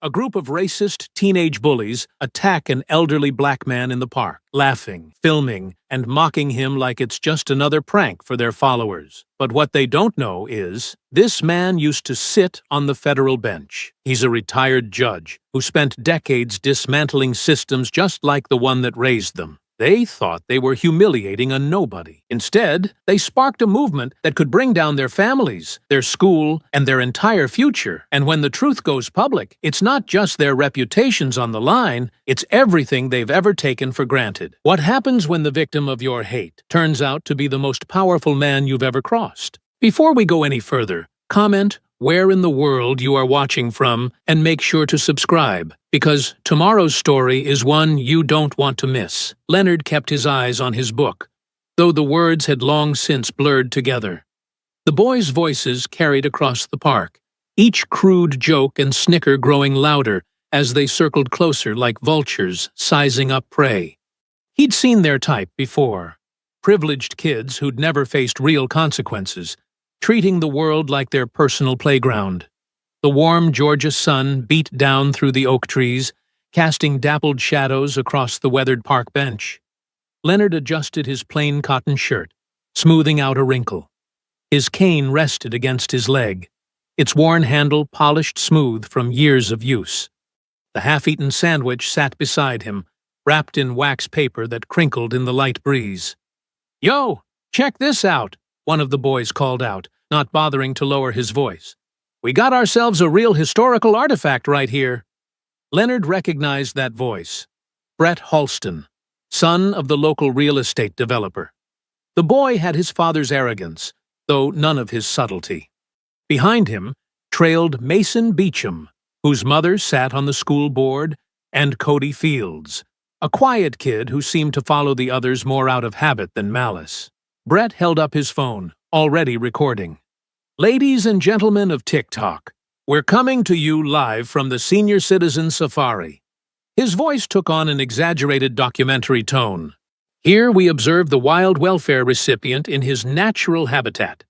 A group of racist teenage bullies attack an elderly black man in the park, laughing, filming, and mocking him like it's just another prank for their followers. But what they don't know is, this man used to sit on the federal bench. He's a retired judge who spent decades dismantling systems just like the one that raised them. They thought they were humiliating a nobody. Instead, they sparked a movement that could bring down their families, their school, and their entire future. And when the truth goes public, it's not just their reputations on the line, it's everything they've ever taken for granted. What happens when the victim of your hate turns out to be the most powerful man you've ever crossed? Before we go any further, comment where in the world you are watching from and make sure to subscribe, because tomorrow's story is one you don't want to miss. Leonard kept his eyes on his book, though the words had long since blurred together. The boys' voices carried across the park, each crude joke and snicker growing louder as they circled closer like vultures sizing up prey. He'd seen their type before, privileged kids who'd never faced real consequences, treating the world like their personal playground. The warm Georgia sun beat down through the oak trees, casting dappled shadows across the weathered park bench. Leonard adjusted his plain cotton shirt, smoothing out a wrinkle. His cane rested against his leg, its worn handle polished smooth from years of use. The half-eaten sandwich sat beside him, wrapped in wax paper that crinkled in the light breeze. "Yo, check this out," one of the boys called out, not bothering to lower his voice. "We got ourselves a real historical artifact right here." Leonard recognized that voice. Brett Halston, son of the local real estate developer. The boy had his father's arrogance, though none of his subtlety. Behind him trailed Mason Beecham, whose mother sat on the school board, and Cody Fields, a quiet kid who seemed to follow the others more out of habit than malice. Brett held up his phone, already recording. "Ladies and gentlemen of TikTok, we're coming to you live from the Senior Citizen Safari." His voice took on an exaggerated documentary tone. "Here we observe the wild welfare recipient in his natural habitat."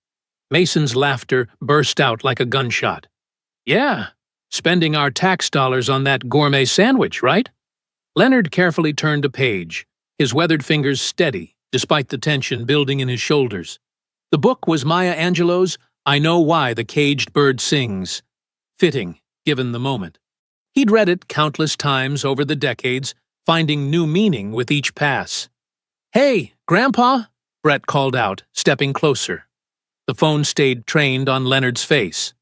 Mason's laughter burst out like a gunshot. "Yeah, spending our tax dollars on that gourmet sandwich, right?" Leonard carefully turned a page, his weathered fingers steady, despite the tension building in his shoulders. The book was Maya Angelou's "I Know Why the Caged Bird Sings." Fitting, given the moment. He'd read it countless times over the decades, finding new meaning with each pass. "Hey, Grandpa," Brett called out, stepping closer. The phone stayed trained on Leonard's face.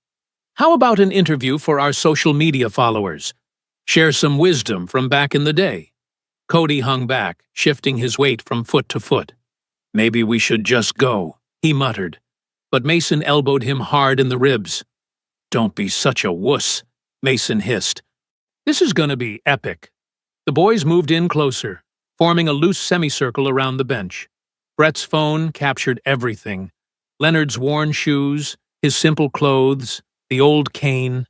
"How about an interview for our social media followers? Share some wisdom from back in the day." Cody hung back, shifting his weight from foot to foot. "Maybe we should just go," he muttered, but Mason elbowed him hard in the ribs. "Don't be such a wuss," Mason hissed. "This is gonna be epic." The boys moved in closer, forming a loose semicircle around the bench. Brett's phone captured everything. Leonard's worn shoes, his simple clothes, the old cane.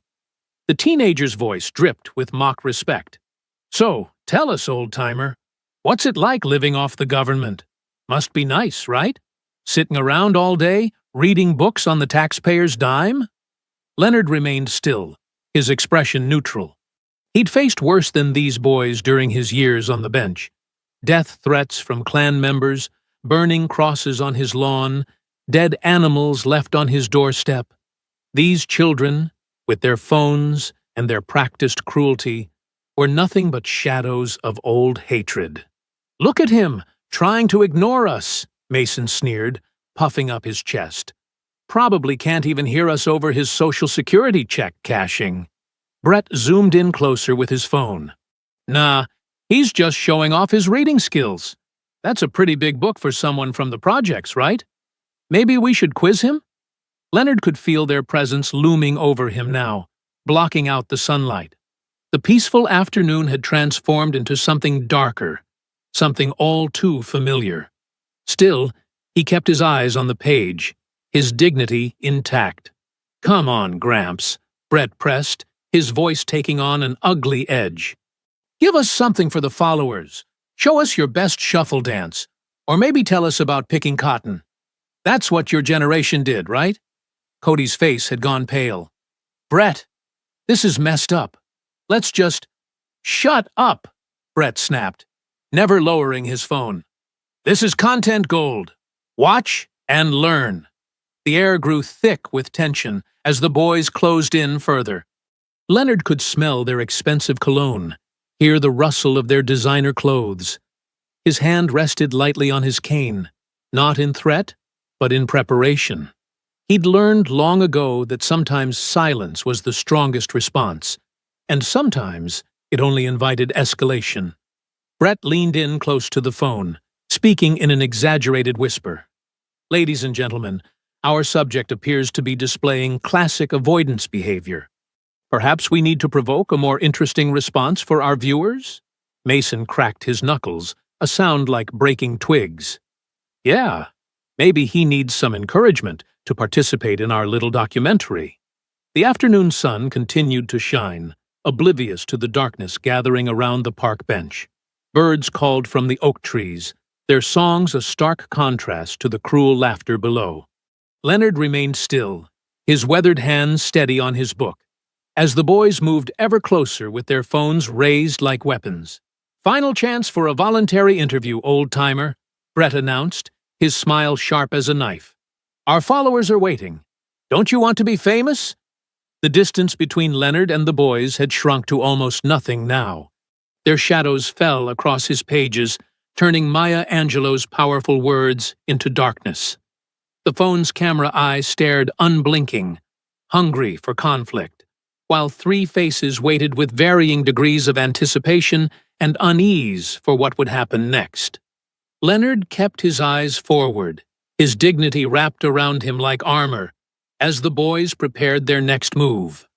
The teenager's voice dripped with mock respect. "So, tell us, old-timer, what's it like living off the government? Must be nice, right? Sitting around all day, reading books on the taxpayer's dime?" Leonard remained still, his expression neutral. He'd faced worse than these boys during his years on the bench. Death threats from Klan members, burning crosses on his lawn, dead animals left on his doorstep. These children, with their phones and their practiced cruelty, were nothing but shadows of old hatred. "Look at him, trying to ignore us," Mason sneered, puffing up his chest. "Probably can't even hear us over his Social Security check cashing." Brett zoomed in closer with his phone. "Nah, he's just showing off his reading skills. That's a pretty big book for someone from the projects, right? Maybe we should quiz him?" Leonard could feel their presence looming over him now, blocking out the sunlight. The peaceful afternoon had transformed into something darker, something all too familiar. Still, he kept his eyes on the page, his dignity intact. "Come on, Gramps," Brett pressed, his voice taking on an ugly edge. "Give us something for the followers. Show us your best shuffle dance, or maybe tell us about picking cotton. That's what your generation did, right?" Cody's face had gone pale. "Brett, this is messed up. Let's just— Shut up, Brett snapped, never lowering his phone. This is content gold. Watch and learn. The air grew thick with tension as the boys closed in further. Leonard could smell their expensive cologne, hear the rustle of their designer clothes. His hand rested lightly on his cane, not in threat, but in preparation. He'd learned long ago that sometimes silence was the strongest response, and sometimes it only invited escalation. Brett leaned in close to the phone, speaking in an exaggerated whisper. Ladies and gentlemen, our subject appears to be displaying classic avoidance behavior. Perhaps we need to provoke a more interesting response for our viewers? Mason cracked his knuckles, a sound like breaking twigs. Yeah, maybe he needs some encouragement to participate in our little documentary. The afternoon sun continued to shine, oblivious to the darkness gathering around the park bench. Birds called from the oak trees, their songs a stark contrast to the cruel laughter below. Leonard remained still, his weathered hands steady on his book, as the boys moved ever closer with their phones raised like weapons. Final chance for a voluntary interview, old-timer, Brett announced, his smile sharp as a knife. Our followers are waiting. Don't you want to be famous? The distance between Leonard and the boys had shrunk to almost nothing now. Their shadows fell across his pages, turning Maya Angelou's powerful words into darkness. The phone's camera eye stared unblinking, hungry for conflict, while three faces waited with varying degrees of anticipation and unease for what would happen next. Leonard kept his eyes forward, his dignity wrapped around him like armor, as the boys prepared their next move.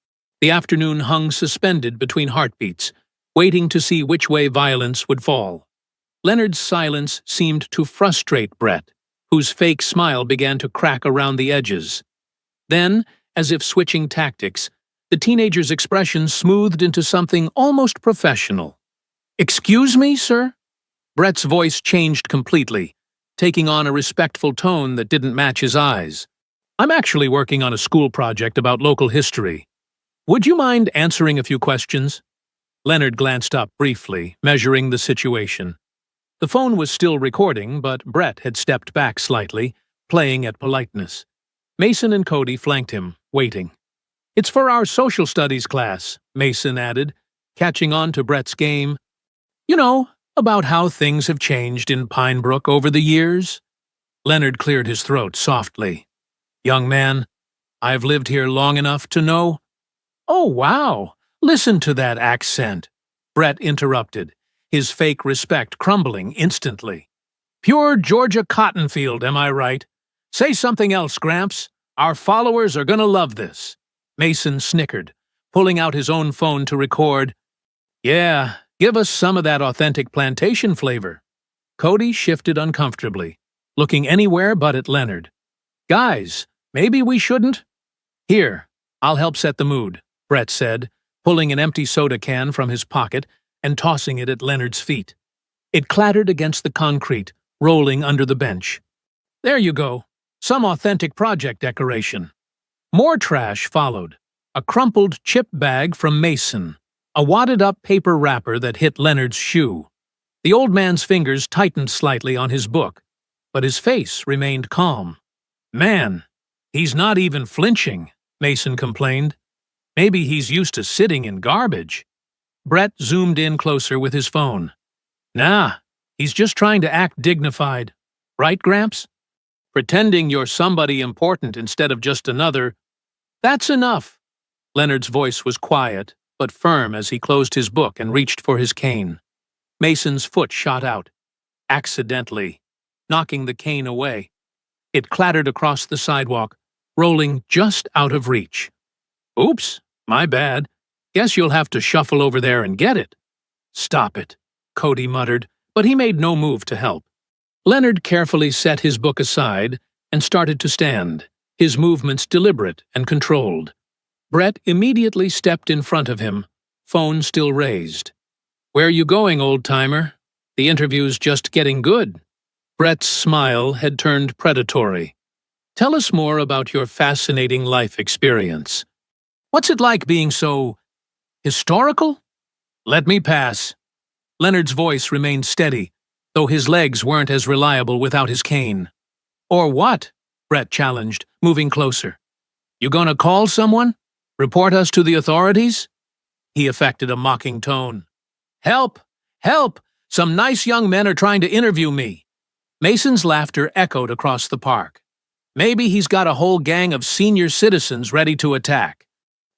The afternoon hung suspended between heartbeats, waiting to see which way violence would fall. Leonard's silence seemed to frustrate Brett, whose fake smile began to crack around the edges. Then, as if switching tactics, the teenager's expression smoothed into something almost professional. "Excuse me, sir?" Brett's voice changed completely, taking on a respectful tone that didn't match his eyes. "I'm actually working on a school project about local history. Would you mind answering a few questions?" Leonard glanced up briefly, measuring the situation. The phone was still recording, but Brett had stepped back slightly, playing at politeness. Mason and Cody flanked him, waiting. "It's for our social studies class," Mason added, catching on to Brett's game. "You know, about how things have changed in Pine Brook over the years." Leonard cleared his throat softly. "Young man, I've lived here long enough to know—" "Oh, wow! Listen to that accent," Brett interrupted, his fake respect crumbling instantly. "Pure Georgia cottonfield, am I right? Say something else, Gramps. Our followers are gonna love this." Mason snickered, pulling out his own phone to record. "Yeah, give us some of that authentic plantation flavor." Cody shifted uncomfortably, looking anywhere but at Leonard. "Guys, maybe we shouldn't—" "Here, I'll help set the mood," Brett said, pulling an empty soda can from his pocket and tossing it at Leonard's feet. It clattered against the concrete, rolling under the bench. "There you go. Some authentic project decoration." More trash followed. A crumpled chip bag from Mason, a wadded-up paper wrapper that hit Leonard's shoe. The old man's fingers tightened slightly on his book, but his face remained calm. "Man, he's not even flinching," Mason complained. "Maybe he's used to sitting in garbage." Brett zoomed in closer with his phone. "Nah, he's just trying to act dignified. Right, Gramps? Pretending you're somebody important instead of just another—" "That's enough." Leonard's voice was quiet, but firm as he closed his book and reached for his cane. Mason's foot shot out, accidentally, knocking the cane away. It clattered across the sidewalk, rolling just out of reach. "Oops, my bad. Guess you'll have to shuffle over there and get it." "Stop it," Cody muttered, but he made no move to help. Leonard carefully set his book aside and started to stand, his movements deliberate and controlled. Brett immediately stepped in front of him, phone still raised. "Where you going, old-timer? The interview's just getting good." Brett's smile had turned predatory. "Tell us more about your fascinating life experience. What's it like being so historical?" Let me pass. Leonard's voice remained steady, though his legs weren't as reliable without his cane. Or what? Brett challenged, moving closer. You gonna call someone? Report us to the authorities? He affected a mocking tone. Help! Help! Some nice young men are trying to interview me. Mason's laughter echoed across the park. Maybe he's got a whole gang of senior citizens ready to attack.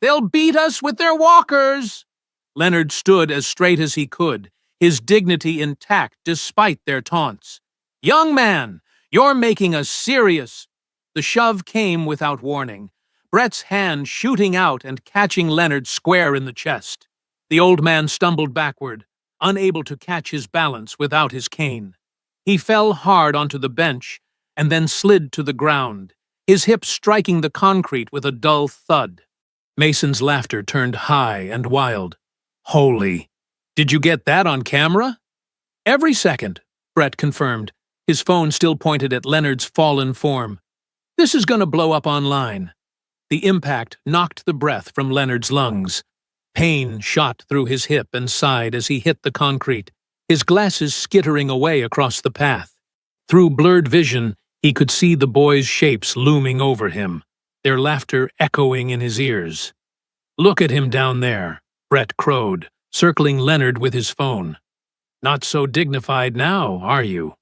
They'll beat us with their walkers! Leonard stood as straight as he could, his dignity intact despite their taunts. Young man, you're making us serious. The shove came without warning, Brett's hand shooting out and catching Leonard square in the chest. The old man stumbled backward, unable to catch his balance without his cane. He fell hard onto the bench and then slid to the ground, his hip striking the concrete with a dull thud. Mason's laughter turned high and wild. Holy! Did you get that on camera? Every second, Brett confirmed, his phone still pointed at Leonard's fallen form. This is going to blow up online. The impact knocked the breath from Leonard's lungs. Pain shot through his hip and side as he hit the concrete, his glasses skittering away across the path. Through blurred vision, he could see the boys' shapes looming over him, their laughter echoing in his ears. Look at him down there, Brett crowed, circling Leonard with his phone. Not so dignified now, are you?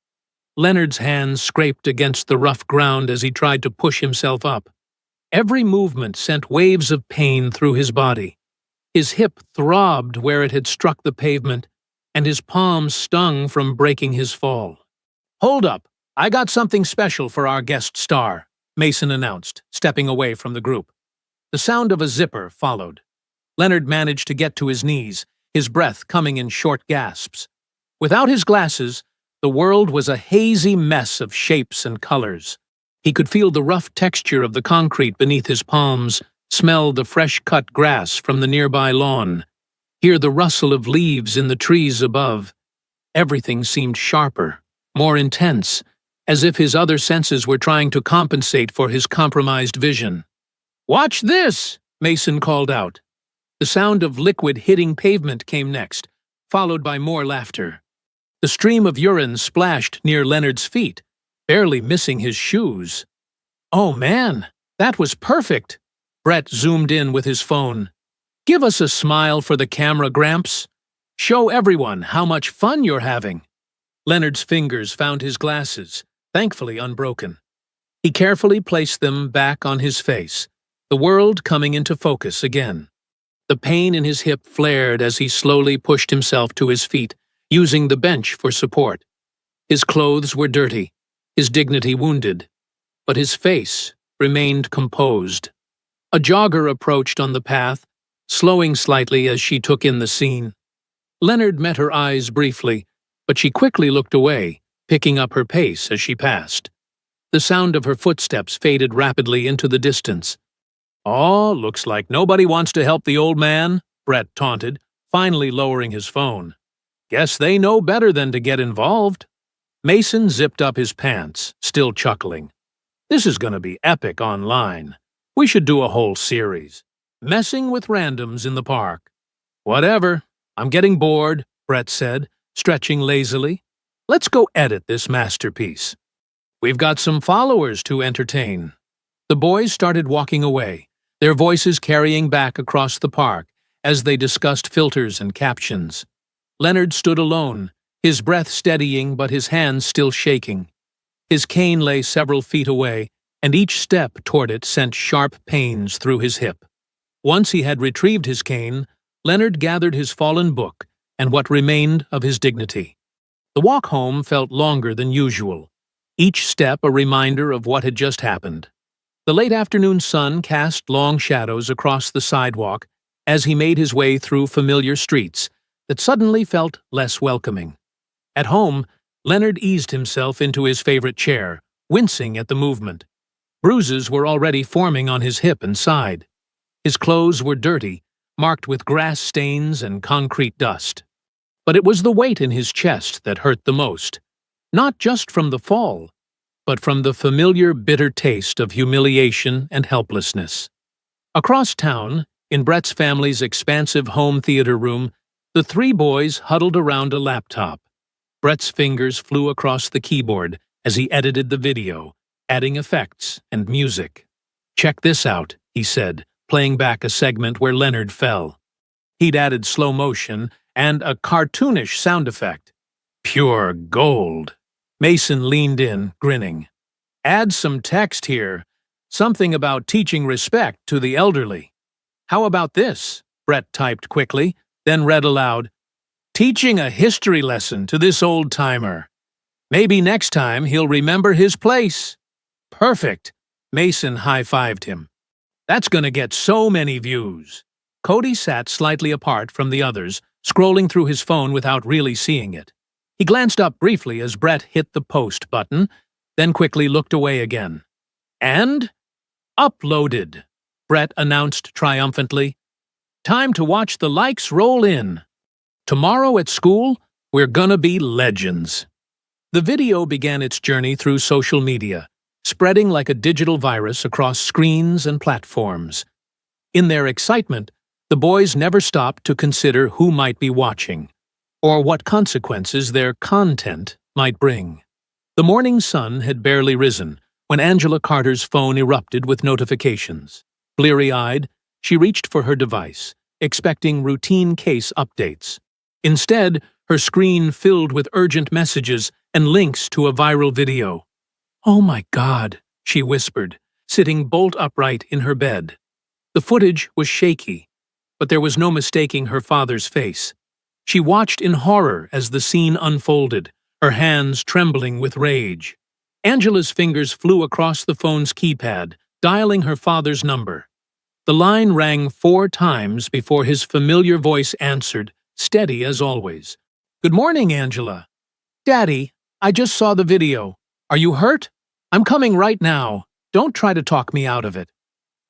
Leonard's hands scraped against the rough ground as he tried to push himself up. Every movement sent waves of pain through his body. His hip throbbed where it had struck the pavement, and his palms stung from breaking his fall. Hold up, I got something special for our guest star, Mason announced, stepping away from the group. The sound of a zipper followed. Leonard managed to get to his knees, his breath coming in short gasps. Without his glasses, the world was a hazy mess of shapes and colors. He could feel the rough texture of the concrete beneath his palms, smell the fresh-cut grass from the nearby lawn, hear the rustle of leaves in the trees above. Everything seemed sharper, more intense, as if his other senses were trying to compensate for his compromised vision. "Watch this!" Mason called out. The sound of liquid hitting pavement came next, followed by more laughter. The stream of urine splashed near Leonard's feet, barely missing his shoes. Oh man, that was perfect! Brett zoomed in with his phone. Give us a smile for the camera, Gramps. Show everyone how much fun you're having. Leonard's fingers found his glasses, thankfully unbroken. He carefully placed them back on his face, the world coming into focus again. The pain in his hip flared as he slowly pushed himself to his feet, using the bench for support. His clothes were dirty, his dignity wounded, but his face remained composed. A jogger approached on the path, slowing slightly as she took in the scene. Leonard met her eyes briefly, but she quickly looked away, picking up her pace as she passed. The sound of her footsteps faded rapidly into the distance. "Oh, looks like nobody wants to help the old man," Brett taunted, finally lowering his phone. "Guess they know better than to get involved." Mason zipped up his pants, still chuckling. "This is going to be epic online. We should do a whole series. Messing with randoms in the park." "Whatever. I'm getting bored," Brett said, stretching lazily. "Let's go edit this masterpiece. We've got some followers to entertain." The boys started walking away, their voices carrying back across the park as they discussed filters and captions. Leonard stood alone, his breath steadying but his hands still shaking. His cane lay several feet away, and each step toward it sent sharp pains through his hip. Once he had retrieved his cane, Leonard gathered his fallen book and what remained of his dignity. The walk home felt longer than usual, each step a reminder of what had just happened. The late afternoon sun cast long shadows across the sidewalk as he made his way through familiar streets that suddenly felt less welcoming. At home, Leonard eased himself into his favorite chair, wincing at the movement. Bruises were already forming on his hip and side. His clothes were dirty, marked with grass stains and concrete dust. But it was the weight in his chest that hurt the most, not just from the fall, but from the familiar bitter taste of humiliation and helplessness. Across town, in Brett's family's expansive home theater room, The three boys huddled around a laptop. Brett's fingers flew across the keyboard as he edited the video, adding effects and music. "Check this out," he said, playing back a segment where Leonard fell. He'd added slow motion and a cartoonish sound effect. Pure gold. Mason leaned in, grinning. "Add some text here. Something about teaching respect to the elderly." "How about this?" Brett typed quickly, then read aloud. "Teaching a history lesson to this old-timer. Maybe next time he'll remember his place." "Perfect." Mason high-fived him. "That's gonna get so many views." Cody sat slightly apart from the others, scrolling through his phone without really seeing it. He glanced up briefly as Brett hit the post button, then quickly looked away again. "And? Uploaded," Brett announced triumphantly. "Time to watch the likes roll in. Tomorrow at school, we're gonna be legends." The video began its journey through social media, spreading like a digital virus across screens and platforms. In their excitement, the boys never stopped to consider who might be watching, or what consequences their content might bring. The morning sun had barely risen when Angela Carter's phone erupted with notifications. Bleary-eyed, she reached for her device, expecting routine case updates. Instead, her screen filled with urgent messages and links to a viral video. "Oh my God," she whispered, sitting bolt upright in her bed. The footage was shaky, but there was no mistaking her father's face. She watched in horror as the scene unfolded, her hands trembling with rage. Angela's fingers flew across the phone's keypad, dialing her father's number. The line rang 4 times before his familiar voice answered, steady as always. "Good morning, Angela." "Daddy, I just saw the video. Are you hurt? I'm coming right now. Don't try to talk me out of it."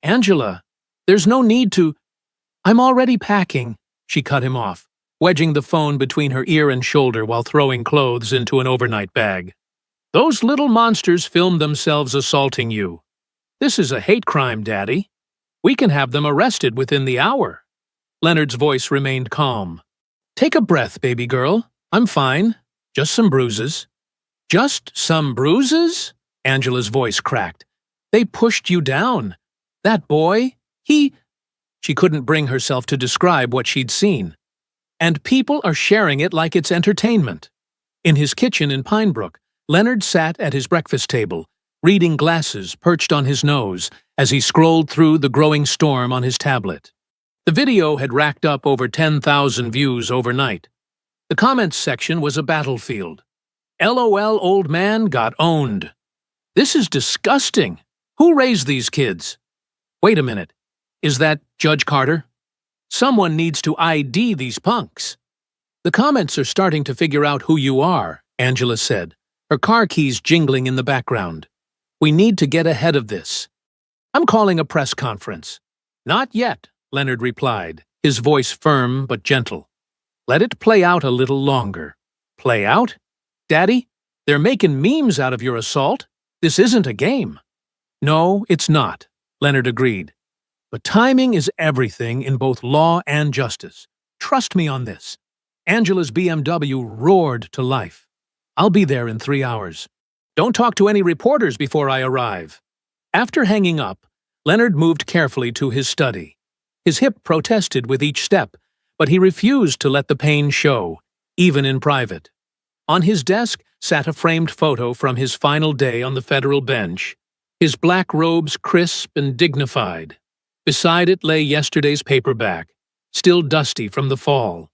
"Angela, there's no need to—" "I'm already packing," she cut him off, wedging the phone between her ear and shoulder while throwing clothes into an overnight bag. "Those little monsters filmed themselves assaulting you. This is a hate crime, Daddy. We can have them arrested within the hour." Leonard's voice remained calm. "Take a breath, baby girl. I'm fine. Just some bruises." "Just some bruises?" Angela's voice cracked. "They pushed you down. That boy, he—" She couldn't bring herself to describe what she'd seen. "And people are sharing it like it's entertainment." In his kitchen in Pinebrook, Leonard sat at his breakfast table, reading glasses perched on his nose as he scrolled through the growing storm on his tablet. The video had racked up over 10,000 views overnight. The comments section was a battlefield. "LOL, old man got owned." "This is disgusting. Who raised these kids?" "Wait a minute. Is that Judge Carter?" "Someone needs to ID these punks." "The comments are starting to figure out who you are," Angela said, her car keys jingling in the background. "We need to get ahead of this. I'm calling a press conference." "Not yet," Leonard replied, his voice firm but gentle. "Let it play out a little longer." "Play out? Daddy, they're making memes out of your assault. This isn't a game." "No, it's not," Leonard agreed. "But timing is everything in both law and justice. Trust me on this." Angela's BMW roared to life. "I'll be there in 3 hours. Don't talk to any reporters before I arrive." After hanging up, Leonard moved carefully to his study. His hip protested with each step, but he refused to let the pain show, even in private. On his desk sat a framed photo from his final day on the federal bench, his black robes crisp and dignified. Beside it lay yesterday's paperback, still dusty from the fall.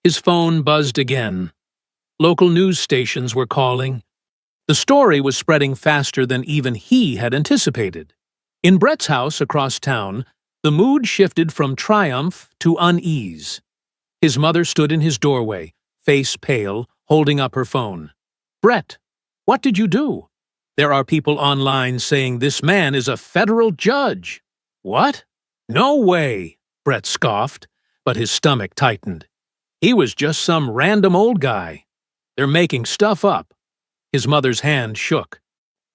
His phone buzzed again. Local news stations were calling. The story was spreading faster than even he had anticipated. In Brett's house across town, the mood shifted from triumph to unease. His mother stood in his doorway, face pale, holding up her phone. "Brett, what did you do? There are people online saying this man is a federal judge." "What? No way," Brett scoffed, but his stomach tightened. "He was just some random old guy. They're making stuff up." His mother's hand shook.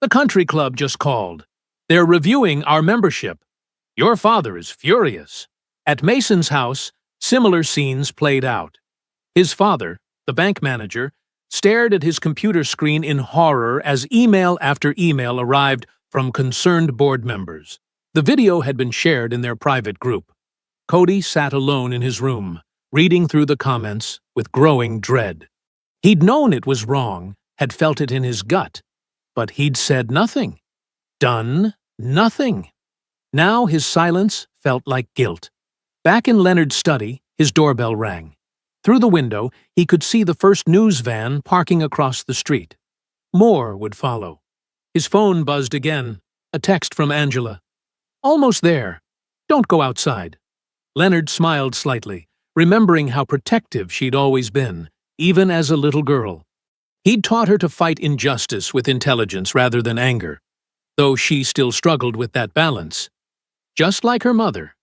"The country club just called. They're reviewing our membership. Your father is furious." At Mason's house, similar scenes played out. His father, the bank manager, stared at his computer screen in horror as email after email arrived from concerned board members. The video had been shared in their private group. Cody sat alone in his room, reading through the comments with growing dread. He'd known it was wrong, had felt it in his gut, but he'd said nothing, done nothing. Now his silence felt like guilt. Back in Leonard's study, his doorbell rang. Through the window, he could see the first news van parking across the street. More would follow. His phone buzzed again, a text from Angela. "Almost there. Don't go outside." Leonard smiled slightly, remembering how protective she'd always been, even as a little girl. He'd taught her to fight injustice with intelligence rather than anger, though she still struggled with that balance. Just like her mother.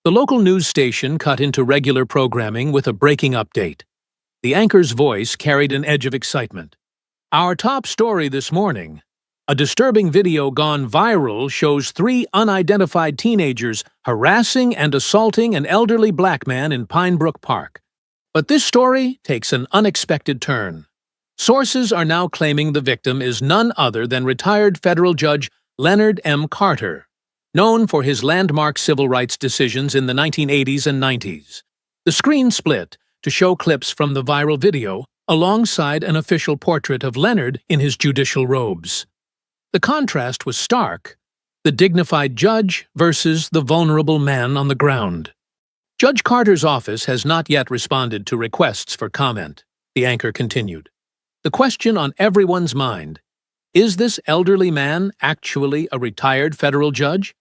The local news station cut into regular programming with a breaking update. The anchor's voice carried an edge of excitement. "Our top story this morning. A disturbing video gone viral shows 3 unidentified teenagers harassing and assaulting an elderly black man in Pine Brook Park. But this story takes an unexpected turn. Sources are now claiming the victim is none other than retired federal judge Leonard M. Carter, known for his landmark civil rights decisions in the 1980s and 90s. The screen split to show clips from the viral video alongside an official portrait of Leonard in his judicial robes. The contrast was stark, the dignified judge versus the vulnerable man on the ground. Judge Carter's office has not yet responded to requests for comment, the anchor continued. The question on everyone's mind, is this elderly man actually a retired federal judge?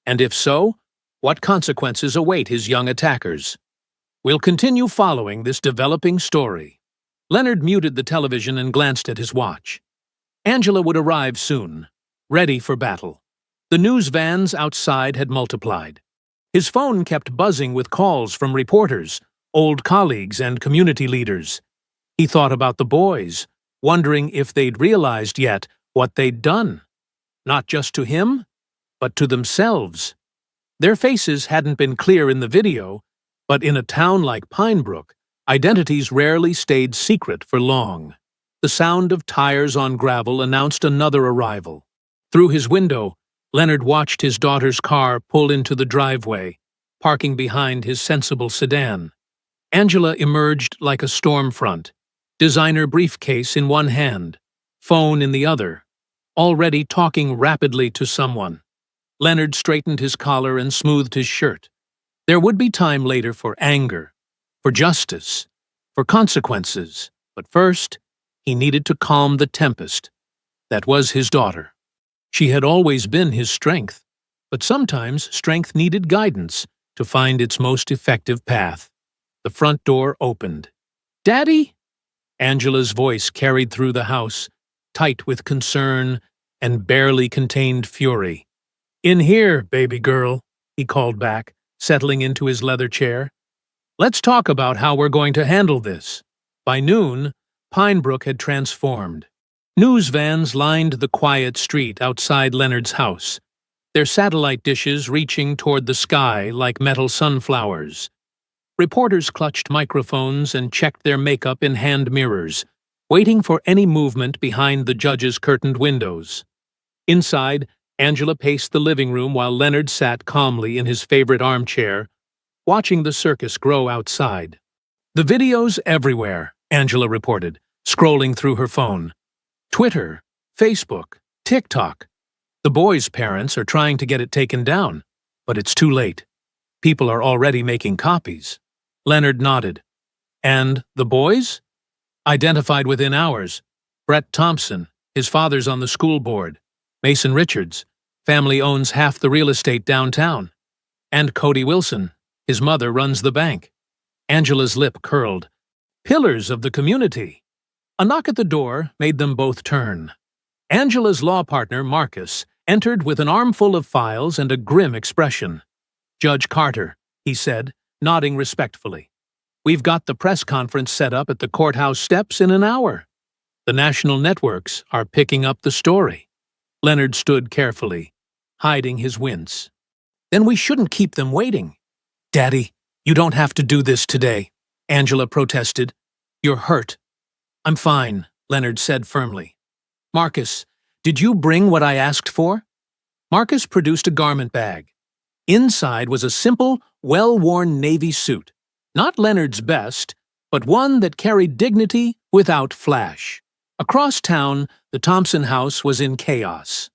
And if so, what consequences await his young attackers? We'll continue following this developing story. Leonard muted the television and glanced at his watch. Angela would arrive soon, ready for battle. The news vans outside had multiplied. His phone kept buzzing with calls from reporters, old colleagues, and community leaders. He thought about the boys, wondering if they'd realized yet what they'd done. Not just to him, but to themselves. Their faces hadn't been clear in the video, but in a town like Pine Brook, identities rarely stayed secret for long. The sound of tires on gravel announced another arrival. Through his window, Leonard watched his daughter's car pull into the driveway, parking behind his sensible sedan. Angela emerged like a storm front, designer briefcase in one hand, phone in the other, already talking rapidly to someone. Leonard straightened his collar and smoothed his shirt. There would be time later for anger, for justice, for consequences, but first, he needed to calm the tempest. That was his daughter. She had always been his strength, but sometimes strength needed guidance to find its most effective path. The front door opened. "Daddy?" Angela's voice carried through the house, tight with concern and barely contained fury. "In here, baby girl," he called back, settling into his leather chair. "Let's talk about how we're going to handle this." By noon, Pine Brook had transformed. News vans lined the quiet street outside Leonard's house, their satellite dishes reaching toward the sky like metal sunflowers. Reporters clutched microphones and checked their makeup in hand mirrors, waiting for any movement behind the judge's curtained windows. Inside, Angela paced the living room while Leonard sat calmly in his favorite armchair, watching the circus grow outside. "The video's everywhere," Angela reported, scrolling through her phone. "Twitter, Facebook, TikTok. The boys' parents are trying to get it taken down, but it's too late. People are already making copies." Leonard nodded. "And the boys?" "Identified within hours. Brett Thompson, his father's on the school board. Mason Richards, family owns half the real estate downtown. And Cody Wilson, his mother runs the bank." Angela's lip curled. "Pillars of the community." A knock at the door made them both turn. Angela's law partner, Marcus, entered with an armful of files and a grim expression. "Judge Carter," he said, nodding respectfully. "We've got the press conference set up at the courthouse steps in an hour. The national networks are picking up the story." Leonard stood carefully, hiding his wince. "Then we shouldn't keep them waiting." "Daddy, you don't have to do this today," Angela protested. "You're hurt." "I'm fine," Leonard said firmly. "Marcus, did you bring what I asked for?" Marcus produced a garment bag. Inside was a simple, well-worn navy suit. Not Leonard's best, but one that carried dignity without flash. Across town, the Thompson house was in chaos.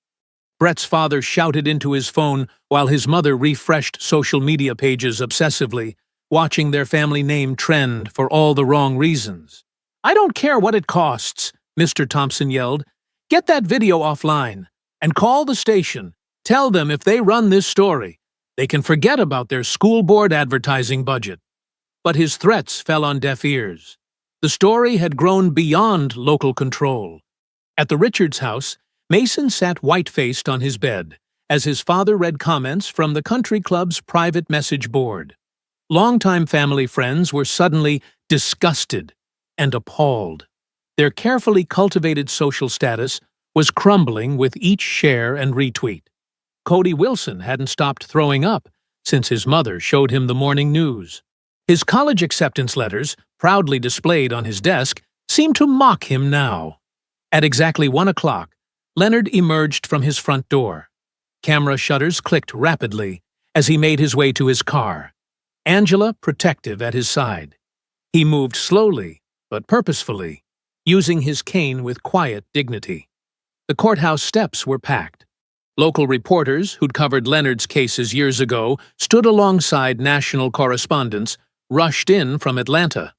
Brett's father shouted into his phone while his mother refreshed social media pages obsessively, watching their family name trend for all the wrong reasons. "I don't care what it costs," Mr. Thompson yelled. "Get that video offline and call the station. Tell them if they run this story, they can forget about their school board advertising budget." But his threats fell on deaf ears. The story had grown beyond local control. At the Richards house, Mason sat white-faced on his bed as his father read comments from the country club's private message board. Longtime family friends were suddenly disgusted and appalled. Their carefully cultivated social status was crumbling with each share and retweet. Cody Wilson hadn't stopped throwing up since his mother showed him the morning news. His college acceptance letters, proudly displayed on his desk, seemed to mock him now. At exactly 1 o'clock, Leonard emerged from his front door. Camera shutters clicked rapidly as he made his way to his car, Angela protective at his side. He moved slowly, but purposefully, using his cane with quiet dignity. The courthouse steps were packed. Local reporters, who'd covered Leonard's cases years ago, stood alongside national correspondents, rushed in from Atlanta.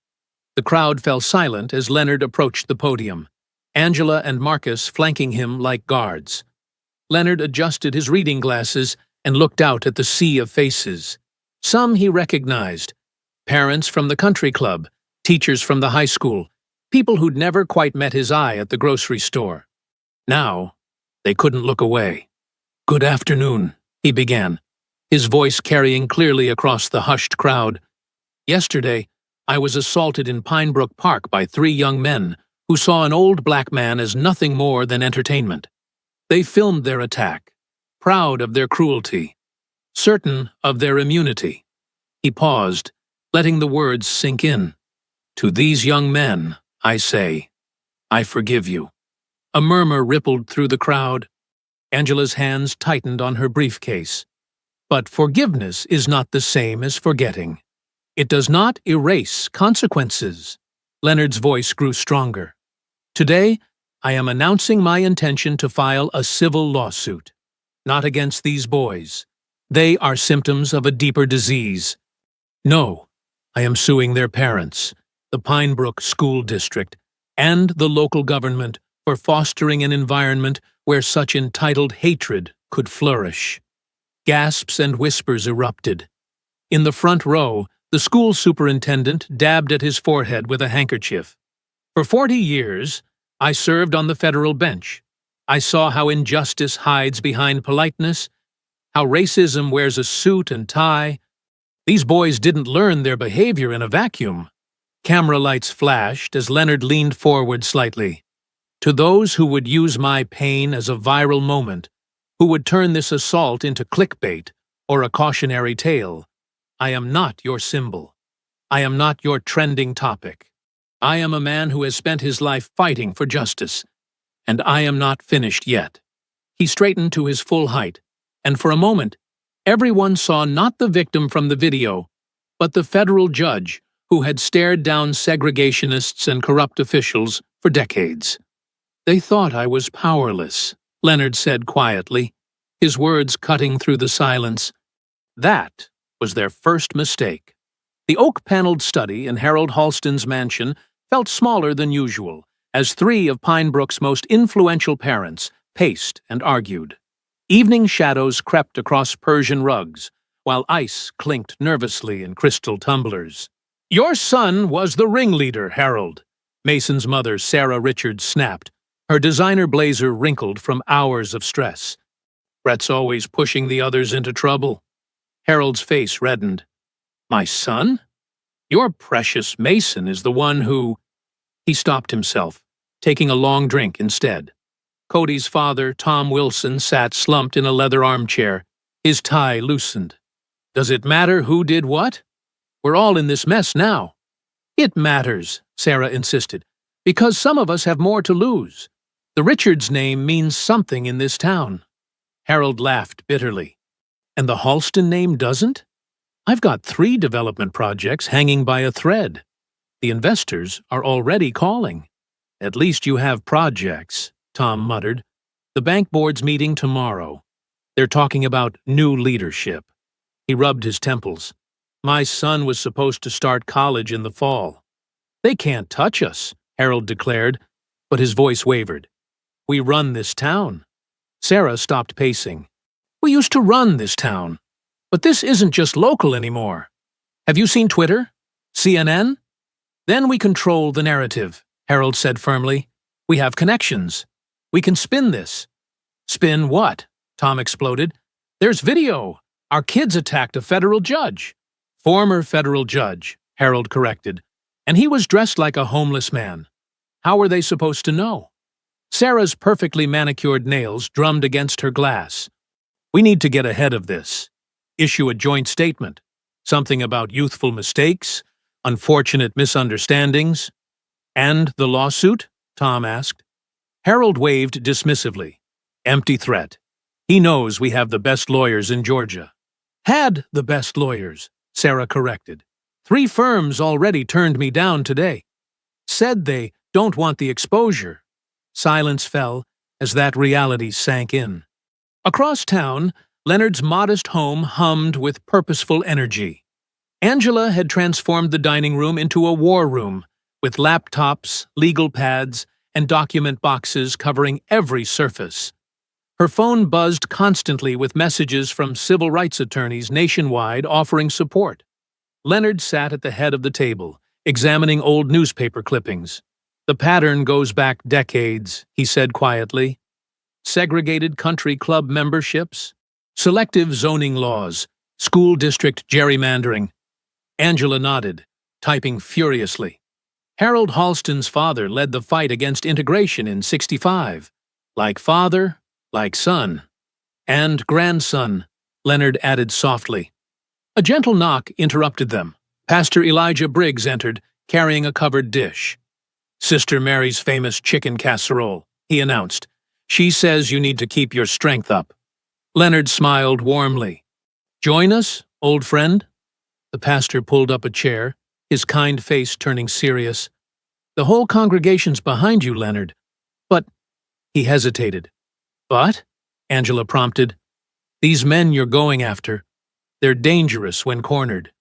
The crowd fell silent as Leonard approached the podium, Angela and Marcus flanking him like guards. Leonard adjusted his reading glasses and looked out at the sea of faces. Some he recognized: parents from the country club, teachers from the high school, people who'd never quite met his eye at the grocery store. Now, they couldn't look away. "Good afternoon," he began, his voice carrying clearly across the hushed crowd. "Yesterday, I was assaulted in Pinebrook Park by 3 young men who saw an old black man as nothing more than entertainment. They filmed their attack, proud of their cruelty, certain of their immunity." He paused, letting the words sink in. "To these young men, I say, I forgive you." A murmur rippled through the crowd. Angela's hands tightened on her briefcase. But forgiveness is not the same as forgetting. It does not erase consequences. Leonard's voice grew stronger. "Today, I am announcing my intention to file a civil lawsuit. Not against these boys. They are symptoms of a deeper disease. No, I am suing their parents, the Pinebrook School District, and the local government for fostering an environment where such entitled hatred could flourish." Gasps and whispers erupted. In the front row, the school superintendent dabbed at his forehead with a handkerchief. "For 40 years, I served on the federal bench. I saw how injustice hides behind politeness, how racism wears a suit and tie. These boys didn't learn their behavior in a vacuum." Camera lights flashed as Leonard leaned forward slightly. "To those who would use my pain as a viral moment, who would turn this assault into clickbait or a cautionary tale, I am not your symbol. I am not your trending topic. I am a man who has spent his life fighting for justice, and I am not finished yet." He straightened to his full height, and for a moment, everyone saw not the victim from the video, but the federal judge who had stared down segregationists and corrupt officials for decades. "They thought I was powerless," Leonard said quietly, his words cutting through the silence. That was their first mistake. The oak-paneled study in Harold Halston's mansion felt smaller than usual, as 3 of Pinebrook's most influential parents paced and argued. Evening shadows crept across Persian rugs, while ice clinked nervously in crystal tumblers. "Your son was the ringleader, Harold," Mason's mother, Sarah Richards, snapped, her designer blazer wrinkled from hours of stress. "Brett's always pushing the others into trouble." Harold's face reddened. "My son? Your precious Mason is the one who—" He stopped himself, taking a long drink instead. Cody's father, Tom Wilson, sat slumped in a leather armchair, his tie loosened. "Does it matter who did what? We're all in this mess now." It matters, Sarah insisted, because some of us have more to lose. The Richards name means something in this town. Harold laughed bitterly. And the Halston name doesn't? I've got 3 development projects hanging by a thread. The investors are already calling. At least you have projects, Tom muttered. The bank board's meeting tomorrow. They're talking about new leadership. He rubbed his temples. My son was supposed to start college in the fall. They can't touch us, Harold declared, but his voice wavered. We run this town. Sarah stopped pacing. We used to run this town. But this isn't just local anymore. Have you seen Twitter? CNN? Then we control the narrative, Harold said firmly. We have connections. We can spin this. Spin what? Tom exploded. There's video. Our kids attacked a federal judge. Former federal judge, Harold corrected. And he was dressed like a homeless man. How were they supposed to know? Sarah's perfectly manicured nails drummed against her glass. We need to get ahead of this. Issue a joint statement. Something about youthful mistakes, unfortunate misunderstandings. And the lawsuit? Tom asked. Harold waved dismissively. Empty threat. He knows we have the best lawyers in Georgia. Had the best lawyers, Sarah corrected. 3 firms already turned me down today. Said they don't want the exposure. Silence fell as that reality sank in. Across town, Leonard's modest home hummed with purposeful energy. Angela had transformed the dining room into a war room, with laptops, legal pads, and document boxes covering every surface. Her phone buzzed constantly with messages from civil rights attorneys nationwide offering support. Leonard sat at the head of the table, examining old newspaper clippings. The pattern goes back decades, he said quietly. Segregated country club memberships, selective zoning laws, school district gerrymandering. Angela nodded, typing furiously. Harold Halston's father led the fight against integration in '65. Like father, like son. And grandson, Leonard added softly. A gentle knock interrupted them. Pastor Elijah Briggs entered, carrying a covered dish. Sister Mary's famous chicken casserole, he announced. She says you need to keep your strength up. Leonard smiled warmly. Join us, old friend? The pastor pulled up a chair, his kind face turning serious. The whole congregation's behind you, Leonard. But, he hesitated. But, Angela prompted, these men you're going after, they're dangerous when cornered.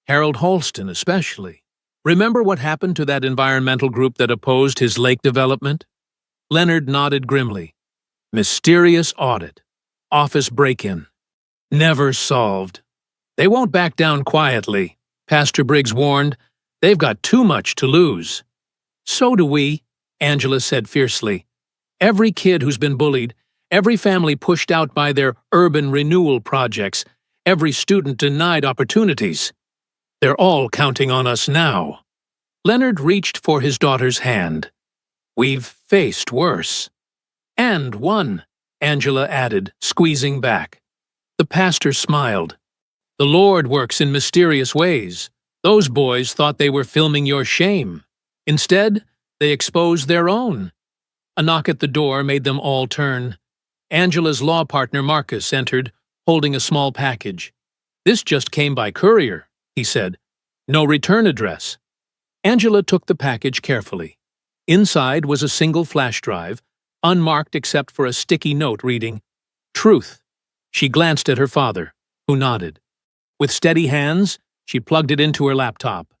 Harold Halston especially. Remember what happened to that environmental group that opposed his lake development? Leonard nodded grimly. Mysterious audit. Office break-in. Never solved. They won't back down quietly, Pastor Briggs warned. They've got too much to lose. So do we, Angela said fiercely. Every kid who's been bullied, every family pushed out by their urban renewal projects, every student denied opportunities. They're all counting on us now. Leonard reached for his daughter's hand. We've faced worse. And won, Angela added, squeezing back. The pastor smiled. The Lord works in mysterious ways. Those boys thought they were filming your shame. Instead, they exposed their own. A knock at the door made them all turn. Angela's law partner Marcus entered, holding a small package. This just came by courier, he said. No return address. Angela took the package carefully. Inside was a single flash drive, unmarked except for a sticky note reading, Truth. She glanced at her father, who nodded. With steady hands, she plugged it into her laptop.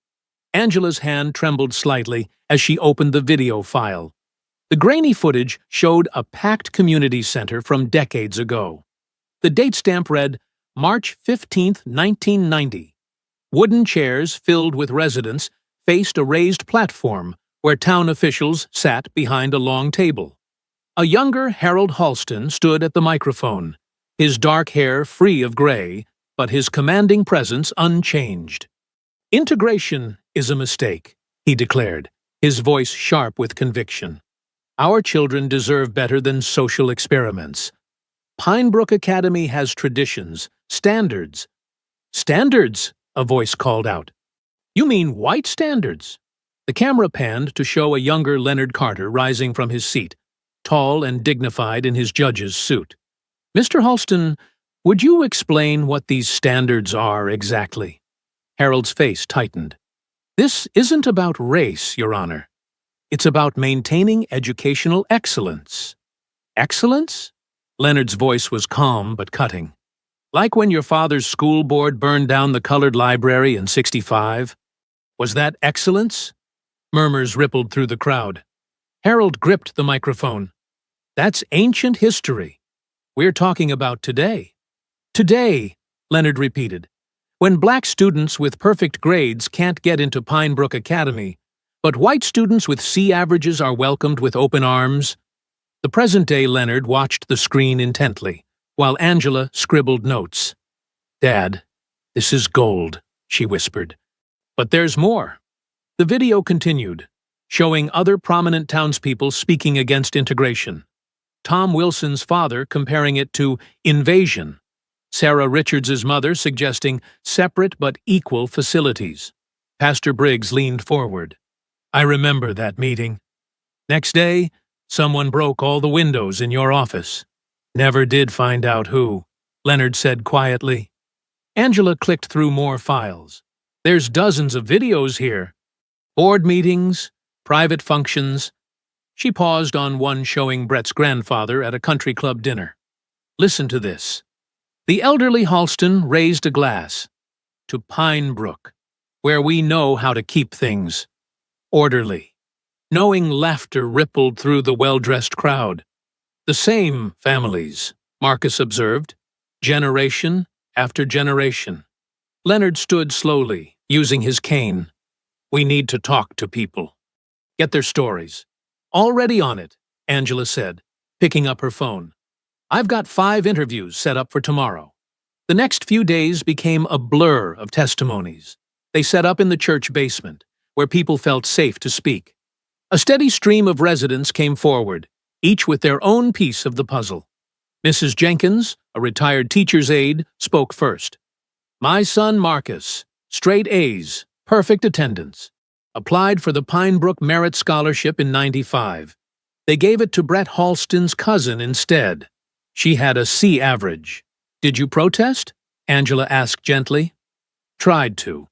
Angela's hand trembled slightly as she opened the video file. The grainy footage showed a packed community center from decades ago. The date stamp read, March 15, 1990. Wooden chairs filled with residents faced a raised platform where town officials sat behind a long table. A younger Harold Halston stood at the microphone, his dark hair free of gray, but his commanding presence unchanged. Integration is a mistake, he declared, his voice sharp with conviction. Our children deserve better than social experiments. Pinebrook Academy has traditions, standards. Standards, a voice called out. You mean white standards? The camera panned to show a younger Leonard Carter rising from his seat, tall and dignified in his judge's suit. "Mr. Halston, would you explain what these standards are exactly?" Harold's face tightened. "This isn't about race, Your Honor. It's about maintaining educational excellence." "Excellence?" Leonard's voice was calm but cutting. "Like when your father's school board burned down the colored library in '65? Was that excellence?" Murmurs rippled through the crowd. Harold gripped the microphone. "That's ancient history. We're talking about today." "Today," Leonard repeated, "when black students with perfect grades can't get into Pine Brook Academy, but white students with C averages are welcomed with open arms." The present-day Leonard watched the screen intently, while Angela scribbled notes. "Dad, this is gold," she whispered. "But there's more." The video continued, showing other prominent townspeople speaking against integration. Tom Wilson's father comparing it to invasion. Sarah Richards's mother suggesting separate but equal facilities. Pastor Briggs leaned forward. "I remember that meeting. Next day, someone broke all the windows in your office." "Never did find out who," Leonard said quietly. Angela clicked through more files. "There's dozens of videos here. Board meetings, private functions." She paused on one showing Brett's grandfather at a country club dinner. "Listen to this. The elderly Halston raised a glass. To Pine Brook, where we know how to keep things orderly." Knowing laughter rippled through the well-dressed crowd. "The same families," Marcus observed, "generation after generation." Leonard stood slowly, using his cane. "We need to talk to people. Get their stories." "Already on it," Angela said, picking up her phone. "I've got 5 interviews set up for tomorrow." The next few days became a blur of testimonies. They set up in the church basement, where people felt safe to speak. A steady stream of residents came forward, each with their own piece of the puzzle. Mrs. Jenkins, a retired teacher's aide, spoke first. "My son Marcus, straight A's, perfect attendance. Applied for the Pine Brook Merit Scholarship in '95. They gave it to Brett Halston's cousin instead. She had a C average. Did you protest?" Angela asked gently. "Tried to.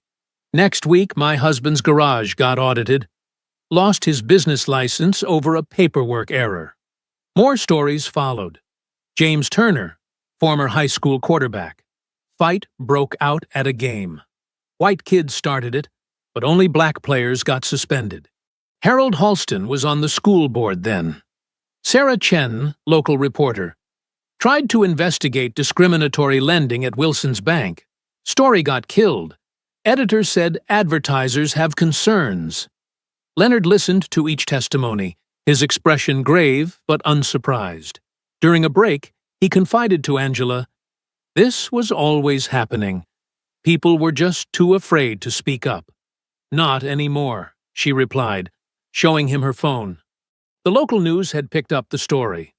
Next week, my husband's garage got audited. Lost his business license over a paperwork error." More stories followed. James Turner, former high school quarterback. Fight broke out at a game. White kids started it, but only black players got suspended. Harold Halston was on the school board then. Sarah Chen, local reporter, tried to investigate discriminatory lending at Wilson's bank. Story got killed. Editor said advertisers have concerns. Leonard listened to each testimony, his expression grave but unsurprised. During a break, he confided to Angela, "This was always happening. People were just too afraid to speak up." "Not anymore," she replied, showing him her phone. The local news had picked up the story.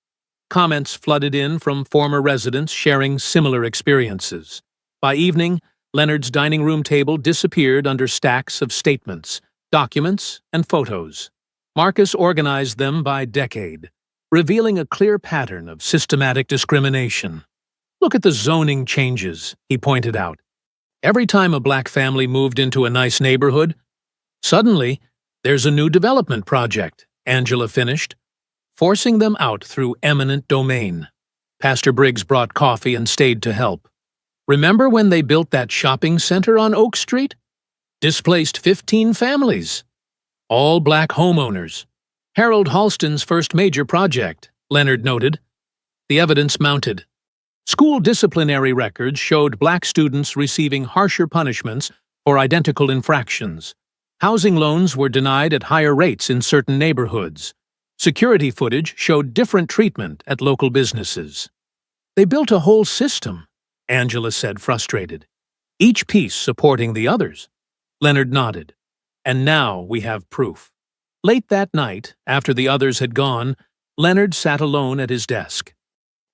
Comments flooded in from former residents sharing similar experiences. By evening, Leonard's dining room table disappeared under stacks of statements, documents, and photos. Marcus organized them by decade, revealing a clear pattern of systematic discrimination. "Look at the zoning changes," he pointed out. "Every time a black family moved into a nice neighborhood, suddenly there's a new development project," Angela finished, "forcing them out through eminent domain." Pastor Briggs brought coffee and stayed to help. "Remember when they built that shopping center on Oak Street? Displaced 15 families. All black homeowners. Harold Halston's first major project," Leonard noted. The evidence mounted. School disciplinary records showed black students receiving harsher punishments for identical infractions. Housing loans were denied at higher rates in certain neighborhoods. Security footage showed different treatment at local businesses. "They built a whole system," Angela said, frustrated. "Each piece supporting the others." Leonard nodded. "And now we have proof." Late that night, after the others had gone, Leonard sat alone at his desk.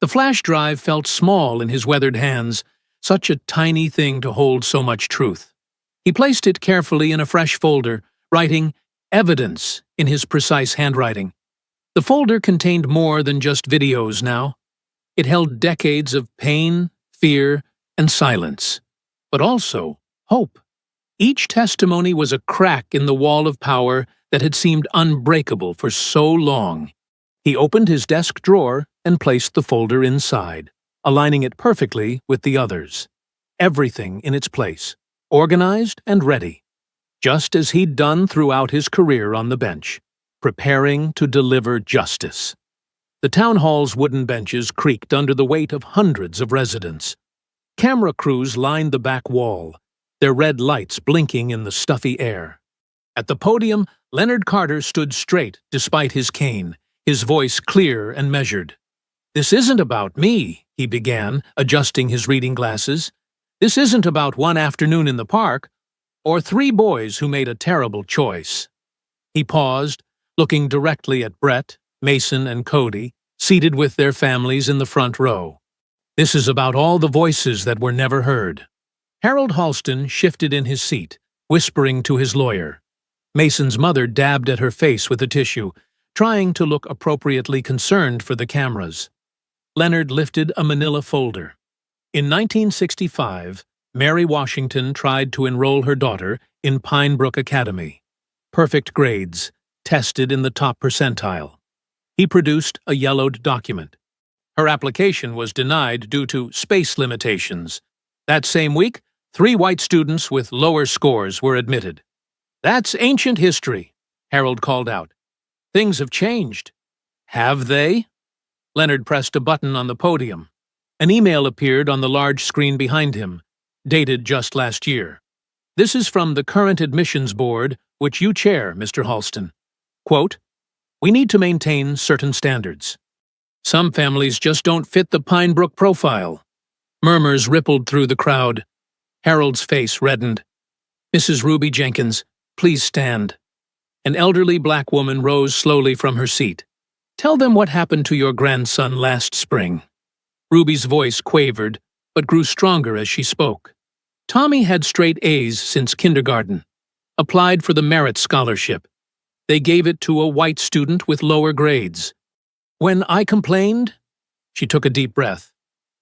The flash drive felt small in his weathered hands, such a tiny thing to hold so much truth. He placed it carefully in a fresh folder, writing, evidence in his precise handwriting. The folder contained more than just videos now. It held decades of pain, fear, and silence, but also hope. Each testimony was a crack in the wall of power that had seemed unbreakable for so long. He opened his desk drawer and placed the folder inside, aligning it perfectly with the others. Everything in its place, organized and ready, just as he'd done throughout his career on the bench, preparing to deliver justice. The town hall's wooden benches creaked under the weight of hundreds of residents. Camera crews lined the back wall, their red lights blinking in the stuffy air. At the podium, Leonard Carter stood straight despite his cane, his voice clear and measured. "This isn't about me," he began, adjusting his reading glasses. "This isn't about one afternoon in the park, or 3 boys who made a terrible choice." He paused, looking directly at Brett, Mason, and Cody, seated with their families in the front row. "This is about all the voices that were never heard." Harold Halston shifted in his seat, whispering to his lawyer. Mason's mother dabbed at her face with a tissue, trying to look appropriately concerned for the cameras. Leonard lifted a manila folder. In 1965, Mary Washington tried to enroll her daughter in Pine Brook Academy. Perfect grades, tested in the top percentile. He produced a yellowed document. Her application was denied due to space limitations. That same week, 3 white students with lower scores were admitted. "That's ancient history," Harold called out. "Things have changed." "Have they?" Leonard pressed a button on the podium. An email appeared on the large screen behind him, dated just last year. "This is from the current admissions board, which you chair, Mr. Halston. Quote, we need to maintain certain standards. Some families just don't fit the Pine Brook profile." Murmurs rippled through the crowd. Harold's face reddened. "Mrs. Ruby Jenkins, please stand." An elderly black woman rose slowly from her seat. "Tell them what happened to your grandson last spring." Ruby's voice quavered, but grew stronger as she spoke. "Tommy had straight A's since kindergarten. Applied for the Merit Scholarship. They gave it to a white student with lower grades. When I complained," she took a deep breath,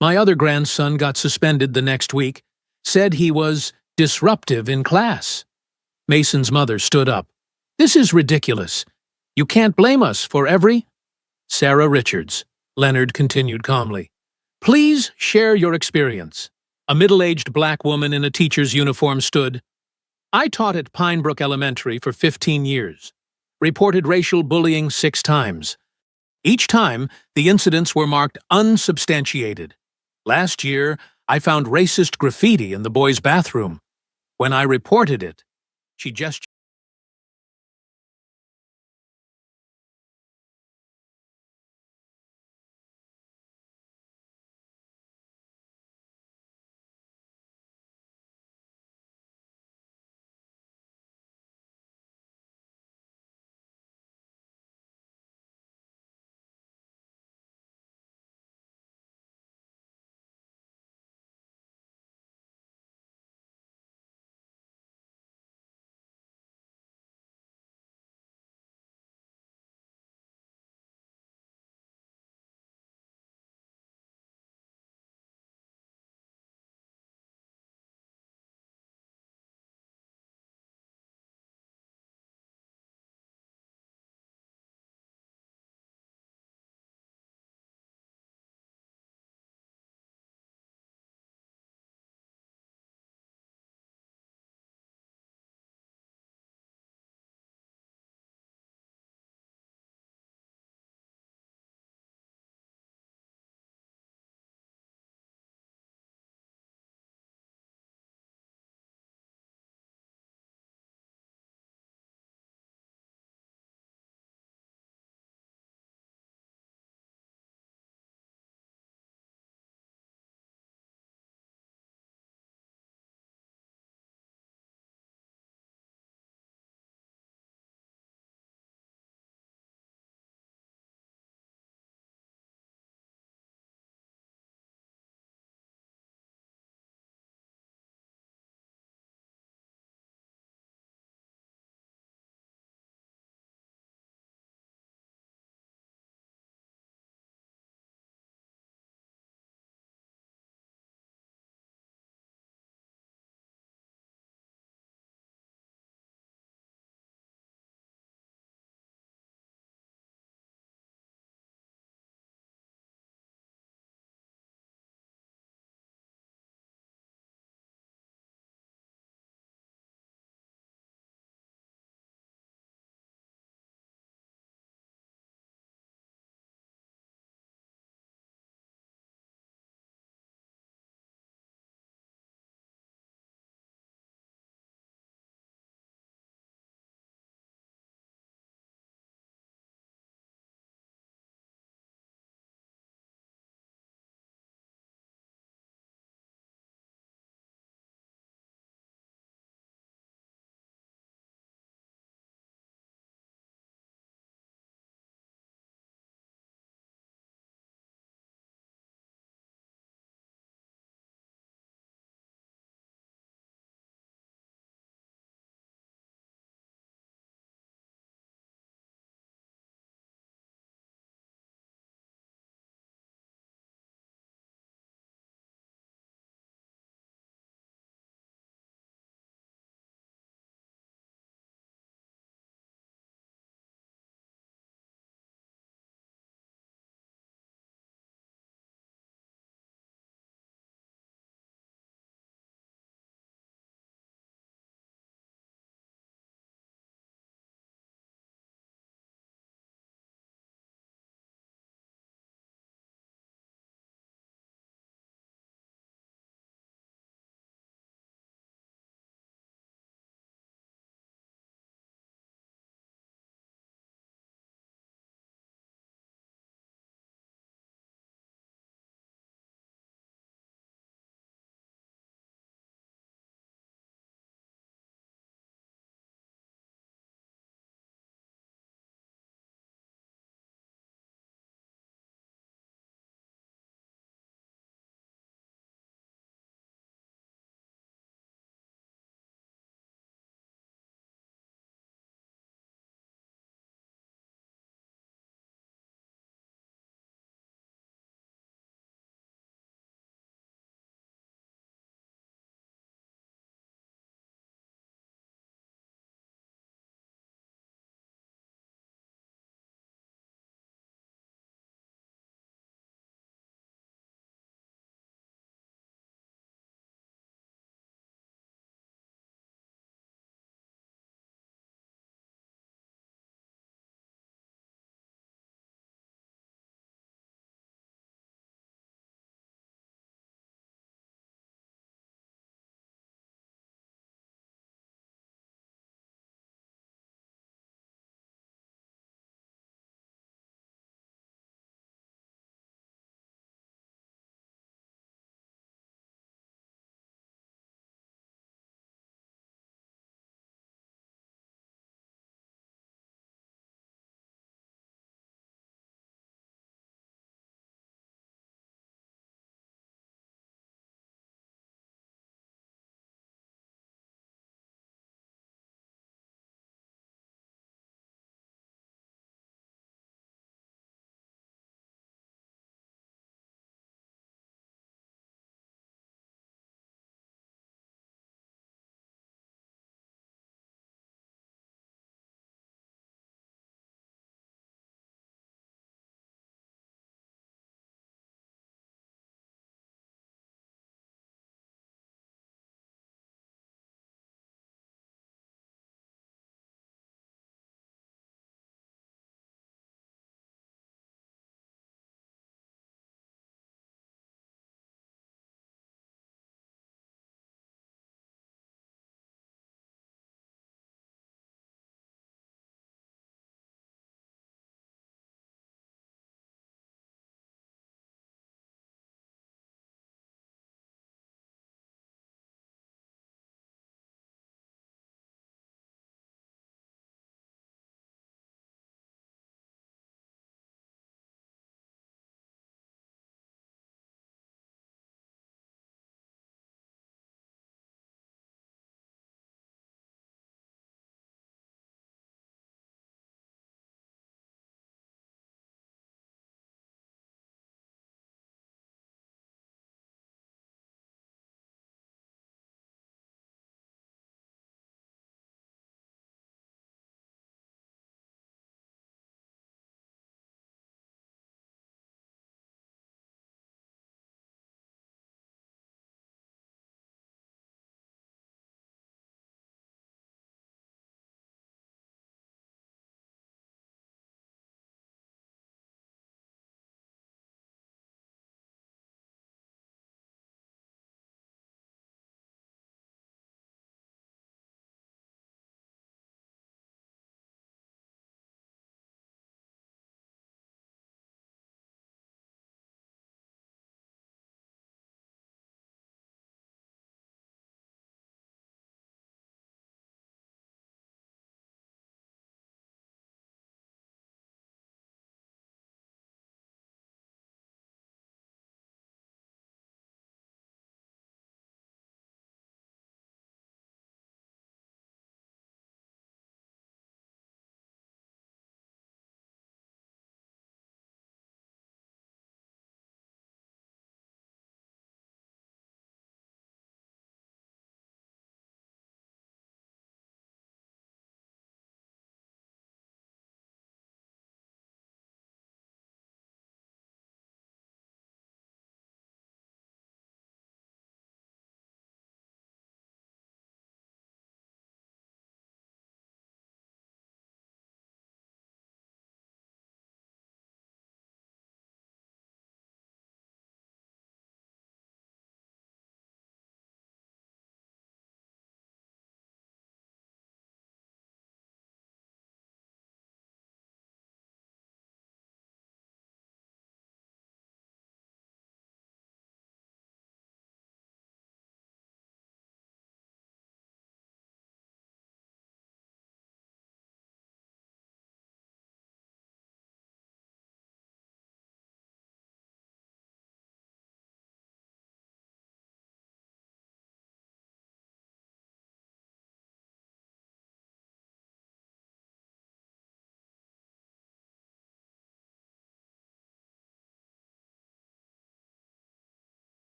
"my other grandson got suspended the next week, said he was disruptive in class." Mason's mother stood up. "This is ridiculous. You can't blame us for every—" "Sarah Richards," Leonard continued calmly. "Please share your experience." A middle-aged black woman in a teacher's uniform stood. "I taught at Pine Brook Elementary for 15 years. Reported racial bullying 6 times. Each time, the incidents were marked unsubstantiated. Last year, I found racist graffiti in the boys' bathroom. When I reported it," she gestured